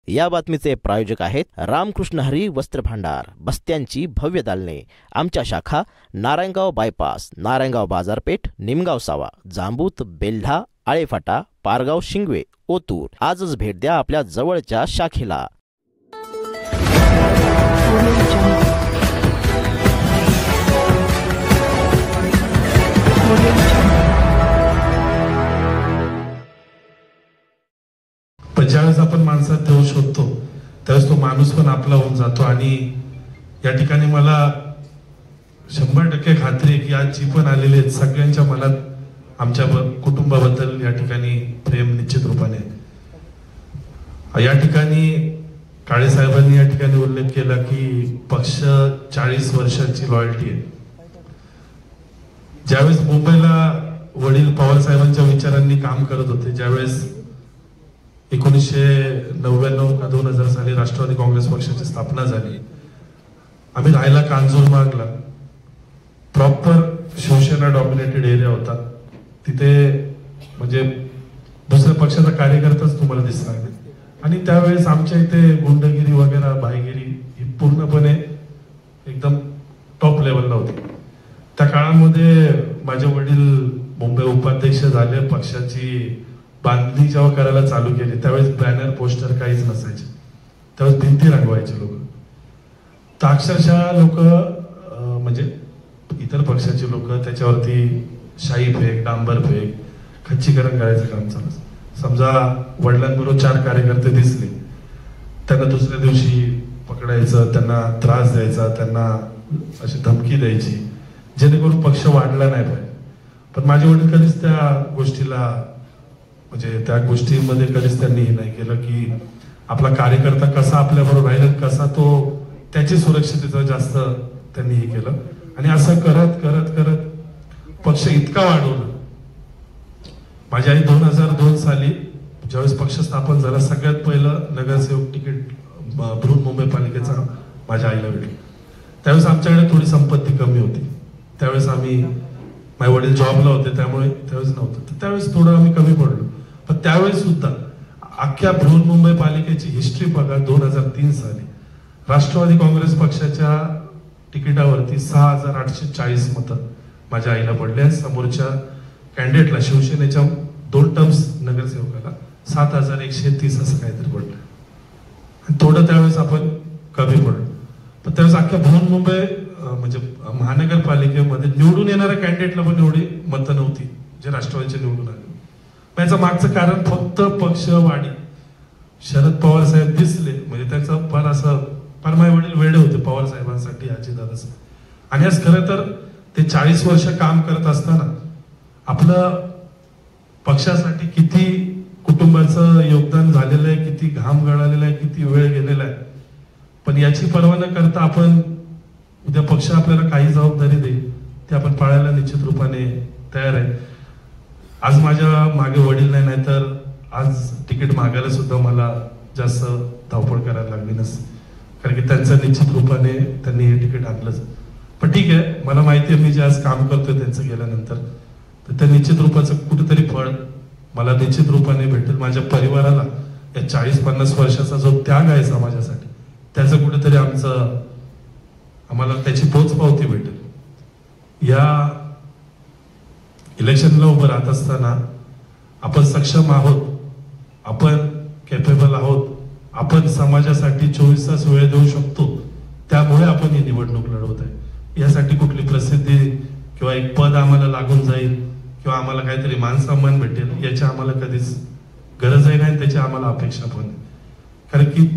या बातमीचे प्रायोजक आहेत रामकृष्ण हरी वस्त्र भांडार, बस्त्यांची भव्य दालने. आमच्या शाखा नारायणगाव बायपास, नारायणगाव बाजारपेठ, निमगाव सावा, जांबूत, बेल्ढा, आळेफाटा, पारगाव, शिंगवे, ओतूर. आजच भेट द्या आपल्या जवळच्या शाखेला. पण ज्यावेळेस आपण माणसात देव शोधतो त्यावेळेस तो माणूस पण आपला होऊन जातो. आणि या ठिकाणी मला 100% खात्री आहे की आज जी पण आलेले आहेत सगळ्यांच्या मनात आमच्या कुटुंबाबद्दल या ठिकाणी प्रेम निश्चित रूपाने. या ठिकाणी काळे साहेबांनी या ठिकाणी उल्लेख केला की पक्ष 40 वर्षांची लॉयल्टी आहे. ज्यावेळेस मुंबईला वडील पवार साहेबांच्या विचारांनी काम करत होते, ज्यावेळेस 1999 का 2000 साली राष्ट्रवादी काँग्रेस पक्षाची स्थापना झाली, आम्ही राहायला कांजूरमार्गला, प्रॉपर शिवसेना डॉमिनेटेड एरिया होता. तिथे म्हणजे दुसऱ्या पक्षाचा कार्यकर्ताच तुम्हाला दिसणार नाही. आणि त्यावेळेस आमच्या इथे गुंडगिरी वगैरे भाईगिरी ही पूर्णपणे एकदम टॉप लेवलला होती. त्या काळामध्ये माझे वडील मुंबई उपाध्यक्ष झाले, पक्षाची बांधणी जेव्हा करायला चालू केली त्यावेळेस बॅनर पोस्टर काहीच नसायचे, त्यावेळेस भिंती रंगवायचे लोक. तर अक्षरशः लोक म्हणजे इतर पक्षाचे लोक त्याच्यावरती शाई फेक, डांबर फेक, खच्चीकरण करायचं काम चालू. समजा वडिलांबरोबर 4 कार्यकर्ते दिसले, त्यांना दुसऱ्या दिवशी पकडायचं, त्यांना त्रास द्यायचा, त्यांना अशी धमकी द्यायची जेणेकरून पक्ष वाढला नाही पाहिजे. पण माझे वडील कधीच त्या गोष्टीला म्हणजे त्या गोष्टीमध्ये कधीच त्यांनी हे नाही केलं की आपला कार्यकर्ता कसा आपल्याबरोबर राहील, कसा तो त्याची सुरक्षितता जास्त त्यांनी हे केलं. आणि असं करत करत करत पक्ष इतका वाढवला. माझी आई 2002 साली ज्यावेळेस पक्ष स्थापन झाला सगळ्यात पहिलं नगरसेवक तिकीट बृहन्मुंबई पालिकेचा माझ्या आईला भेटलं. त्यावेळेस आमच्याकडे थोडी संपत्ती कमी होती. त्यावेळेस आम्ही माझे वडील जॉबला होते त्यामुळे त्यावेळेस नव्हतं, तर त्यावेळेस थोडं आम्ही कमी पडलो. पण त्यावेळेस सुद्धा अख्ख्या बृहन्मुंबई पालिकेची हिस्ट्री बघा. 2003 साली राष्ट्रवादी काँग्रेस पक्षाच्या तिकिटावरती 6840 मतं माझ्या आईला पडले. समोरच्या कॅन्डिडेटला शिवसेनेच्या 2 टर्म्स नगरसेवकाला 7130 असं काहीतरी पडलं. आणि थोडं त्यावेळेस आपण कमी पडलो. पण त्यावेळेस अख्ख्या बृहन्मुंबई म्हणजे महानगरपालिकेमध्ये निवडून येणाऱ्या कॅन्डिडेटला पण एवढी मतं नव्हती जे राष्ट्रवादीचे निवडून आले. याचं मागचं कारण फक्त पक्षवाढी. शरद पवार साहेब दिसले म्हणजे त्याचं फार माझे वडील वेडे होते पवार साहेबांसाठी, अजितदादा. आणि आज खरं तर ते 40 वर्ष काम करत असताना आपलं पक्षासाठी किती कुटुंबाचं योगदान झालेलं आहे, किती घाम गळालेला आहे, किती वेळ गेलेला आहे, पण याची पर्वा न करता आपण उद्या पक्ष आपल्याला काही जबाबदारी देईल ते आपण पाळायला निश्चित रूपाने तयार आहे. आज माझ्या मागे वडील नाही तर आज तिकीट मागायला सुद्धा मला जास्त धावपळ करायला लागली नसते, कारण की त्यांचं निश्चित रूपाने त्यांनी हे तिकीट आणलंच. पण ठीक आहे, मला माहिती आहे मी जे आज काम करतोय त्यांचं गेल्यानंतर तर त्या निश्चित रूपाचं कुठेतरी फळ मला निश्चित रूपाने भेटेल. माझ्या परिवाराला या 40-50 वर्षाचा जो त्याग आहे समाजासाठी त्याचं कुठेतरी आम्हाला त्याची पोचपावती भेटेल. या इलेक्शनला उभं राहत असताना आपण सक्षम आहोत, आपण कॅपेबल आहोत, आपण समाजासाठी 24 तास वेळ देऊ शकतो, त्यामुळे आपण ही निवडणूक लढवत आहे. यासाठी कुठली प्रसिद्धी किंवा एक पद आम्हाला लागून जाईल किंवा आम्हाला काहीतरी मान सन्मान भेटेल याची आम्हाला कधीच गरजही नाही, त्याची आम्हाला अपेक्षा पण नाही. कारण की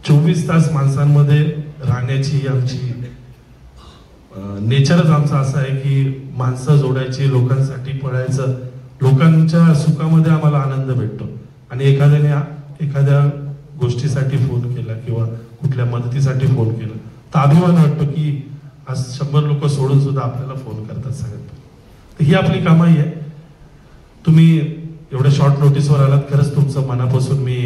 24 तास माणसांमध्ये राहण्याची आमची नेचरच आमचं असं आहे की माणसं जोडायची, लोकांसाठी पळायचं, लोकांच्या सुखामध्ये आम्हाला आनंद भेटतो. आणि एखाद्याने एखाद्या गोष्टीसाठी फोन केला किंवा कुठल्या मदतीसाठी फोन केला तर अभिमान वाटतो की आज 100 लोक सोडून सुद्धा आपल्याला फोन करतात सगळ्यात. तर ही आपली कामाई आहे. तुम्ही एवढ्या शॉर्ट नोटीसवर आलात, खरंच तुमचं मनापासून मी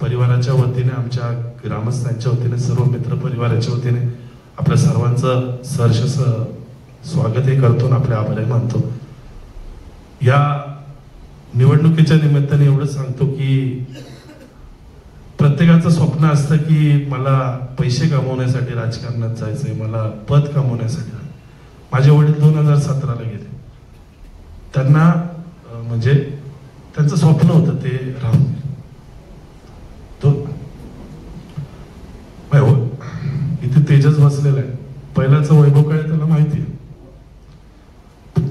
परिवाराच्या वतीने, आमच्या ग्रामस्थांच्या वतीने, सर्व मित्र परिवाराच्या वतीने आपल्या सर्वांचं सहर्ष स्वागतही करतो आणि आपले आभारही मानतो. या निवडणुकीच्या निमित्ताने एवढंच सांगतो की प्रत्येक प्रत्येकाचं स्वप्न असतं की मला पैसे कमवण्यासाठी राजकारणात जायचंय, मला पद कमवण्यासाठी. माझे वडील 2017ला गेले. त्यांना म्हणजे त्यांचं स्वप्न होतं ते राहून इथे तेजस बसलेला आहे. पहिल्याचं वैभव काय त्याला माहिती आहे.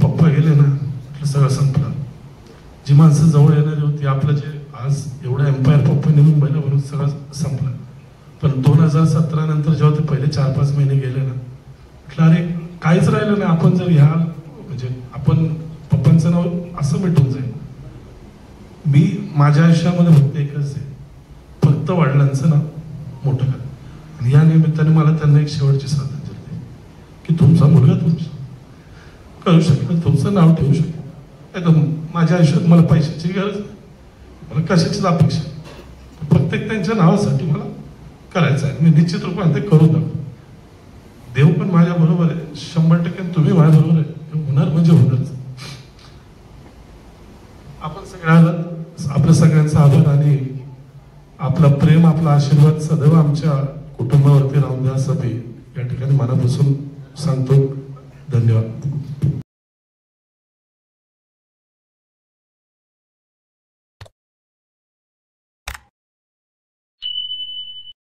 पप्पा गेले ना सगळं संपलं. जी माणसं जवळ येणारी होती, आपलं जे आज एवढं एम्पायर पप्पाने मुंबईला बनवून सगळं संपलं. पण 2017 नंतर जेव्हा ते पहिले 4-5 महिने गेले ना, म्हटलं अरे काहीच राहिलं नाही. आपण जर ह्या म्हणजे आपण पप्पांचं नाव असं मिटून जाईल. मी माझ्या आयुष्यामध्ये फक्त एकच आहे, फक्त वडिलांचं नाव मोठं करा. आणि या निमित्ताने मला त्यांना एक शेवटची श्रद्धांजली आहे की तुमचा मुलगा तुमचं करू शकेल, तुमचं नाव ठेवू शकेल. नाही तर माझ्या आयुष्यात मला पैशाची गरज नाही, मला कशाचीच अपेक्षा, प्रत्येक त्यांच्या नावासाठी मला करायचं आहे. मी निश्चित रूपाने ते करू दाखव. देव पण माझ्या बरोबर आहे 100%. तुम्ही माझ्या बरोबर आहे. होणार म्हणजे होणारच. आपण सगळ्याला आपल्या सगळ्यांचा आभार आणि आपला प्रेम, आपला आशीर्वाद सदैव आमच्या कुटुंबावरती राहून द्या असं मी या ठिकाणी मनापासून सांगतो. धन्यवाद.